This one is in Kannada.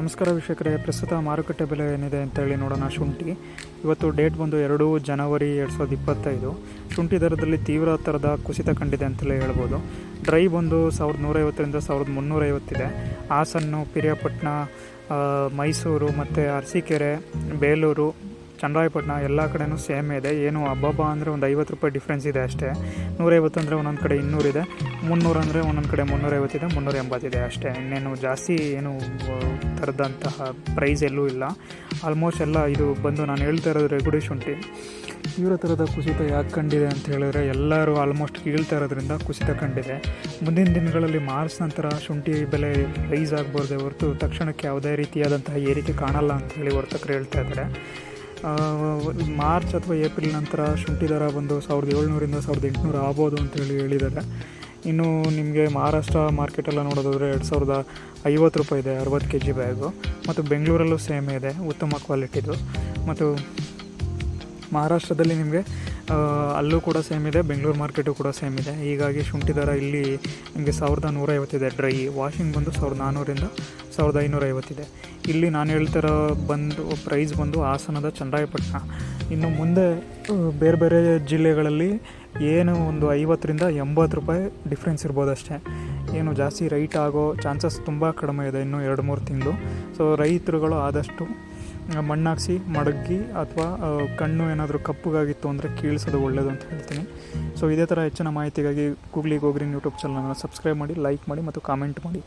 ನಮಸ್ಕಾರ ವೀಕ್ಷಕರೇ, ಪ್ರಸ್ತುತ ಮಾರುಕಟ್ಟೆ ಬೆಲೆ ಏನಿದೆ ಅಂತೇಳಿ ನೋಡೋಣ. ಶುಂಠಿ ಇವತ್ತು ಡೇಟ್ ಬಂದು 2 ಜನವರಿ 2025. ಶುಂಠಿ ದರದಲ್ಲಿ ತೀವ್ರ ಥರದ ಕುಸಿತ ಕಂಡಿದೆ ಅಂತಲೇ ಹೇಳ್ಬೋದು. ಡ್ರೈ ಬಂದು 1150ರಿಂದ 1350 ಇದೆ. ಹಾಸನ್ನು, ಪಿರಿಯಾಪಟ್ಟಣ, ಮೈಸೂರು ಮತ್ತು ಅರಸೀಕೆರೆ, ಬೇಲೂರು, ಚನ್ನರಾಯಪಟ್ಟಣ ಎಲ್ಲ ಕಡೆಯೂ ಸೇಮ್ ಇದೆ. ಏನು ಹಬ್ಬ ಅಂದರೆ ಒಂದು 50 ರೂಪಾಯಿ ಡಿಫ್ರೆನ್ಸ್ ಇದೆ ಅಷ್ಟೇ. 150 ಅಂದರೆ ಒಂದೊಂದು ಕಡೆ 200 ಇದೆ, 300 ಅಂದರೆ ಒಂದೊಂದು ಕಡೆ 350 ಇದೆ, 380 ಇದೆ ಅಷ್ಟೇ. ಇನ್ನೇನು ಜಾಸ್ತಿ ಏನು ಥರದಂತಹ ಪ್ರೈಸ್ ಎಲ್ಲೂ ಇಲ್ಲ. ಆಲ್ಮೋಸ್ಟ್ ಎಲ್ಲ ಇದು ಬಂದು ನಾನು ಹೇಳ್ತಾ ಇರೋದು ರೆಗುಡಿ ಶುಂಠಿ. ತೀವ್ರ ಥರದ ಕುಸಿತ ಯಾಕೆ ಕಂಡಿದೆ ಅಂತ ಹೇಳಿದ್ರೆ, ಎಲ್ಲರೂ ಆಲ್ಮೋಸ್ಟ್ ಕೀಳ್ತಾ ಇರೋದ್ರಿಂದ ಕುಸಿತ ಕಂಡಿದೆ. ಮುಂದಿನ ದಿನಗಳಲ್ಲಿ ಮಾರ್ಚ್ ನಂತರ ಶುಂಠಿ ಬೆಲೆ ರೈಸ್ ಆಗಬಾರ್ದೆ ಹೊರತು ತಕ್ಷಣಕ್ಕೆ ಯಾವುದೇ ರೀತಿಯಾದಂತಹ ಏರಿಕೆ ಕಾಣಲ್ಲ ಅಂತ ಹೇಳಿ ವರ್ತಕರು ಹೇಳ್ತಾ ಇದ್ದಾರೆ. ಮಾರ್ಚ್ ಅಥವಾ ಏಪ್ರಿಲ್ ನಂತರ ಶುಂಠಿ ದರ ಬಂದು 1700ರಿಂದ 1800 ಆಗ್ಬೋದು ಅಂತೇಳಿ ಹೇಳಿದ್ದಾರೆ. ಇನ್ನು ನಿಮಗೆ ಮಹಾರಾಷ್ಟ್ರ ಮಾರ್ಕೆಟೆಲ್ಲ ನೋಡೋದಾದರೆ 2050 ರೂಪಾಯಿ ಇದೆ 60 kg ಬ್ಯಾಗು. ಮತ್ತು ಬೆಂಗಳೂರಲ್ಲೂ ಸೇಮ್ ಇದೆ, ಉತ್ತಮ ಕ್ವಾಲಿಟಿದು. ಮತ್ತು ಮಹಾರಾಷ್ಟ್ರದಲ್ಲಿ ನಿಮಗೆ ಅಲ್ಲೂ ಕೂಡ ಸೇಮ್ ಇದೆ, ಬೆಂಗಳೂರು ಮಾರ್ಕೆಟು ಕೂಡ ಸೇಮ್ ಇದೆ. ಹೀಗಾಗಿ ಶುಂಠಿ ದರ ಇಲ್ಲಿ ನಿಮಗೆ 1150 ಇದೆ. ಡ್ರೈ ವಾಷಿಂಗ್ ಬಂದು 1400ರಿಂದ 1550 ಇದೆ. ಇಲ್ಲಿ ನಾನು ಹೇಳ್ತಿರೋ ಪ್ರೈಸ್ ಬಂದು ಹಾಸನದ ಚನ್ನರಾಯಪಟ್ಟಣ. ಇನ್ನು ಮುಂದೆ ಬೇರೆ ಬೇರೆ ಜಿಲ್ಲೆಗಳಲ್ಲಿ ಏನು ಒಂದು 50ರಿಂದ 80 ರೂಪಾಯಿ ಡಿಫ್ರೆನ್ಸ್ ಇರ್ಬೋದು ಅಷ್ಟೇ. ಏನು ಜಾಸ್ತಿ ರೈಟ್ ಆಗೋ ಚಾನ್ಸಸ್ ತುಂಬ ಕಡಿಮೆ ಇದೆ ಇನ್ನು 2-3 ತಿಂಗಳು. ಸೊ ರೈತರುಗಳು ಆದಷ್ಟು ಮಣ್ಣಾಕ್ಸಿ ಮಡಗಿ ಅಥವಾ ಕಣ್ಣು ಏನಾದರೂ ಕಪ್ಪಗಾಗಿತ್ತು ಅಂದರೆ ಕೀಳಿಸೋದು ಒಳ್ಳೆಯದು ಅಂತ ಹೇಳ್ತೀನಿ. ಸೊ ಇದೇ ಥರ ಹೆಚ್ಚಿನ ಮಾಹಿತಿಗಾಗಿ ಗೂಗ್ಲಿಗೆ ಹೋಗ್ರಿ, ಯೂಟ್ಯೂಬ್ ಚಾನಲ್ನ ಸಬ್ಸ್ಕ್ರೈಬ್ ಮಾಡಿ, ಲೈಕ್ ಮಾಡಿ ಮತ್ತು ಕಾಮೆಂಟ್ ಮಾಡಿ.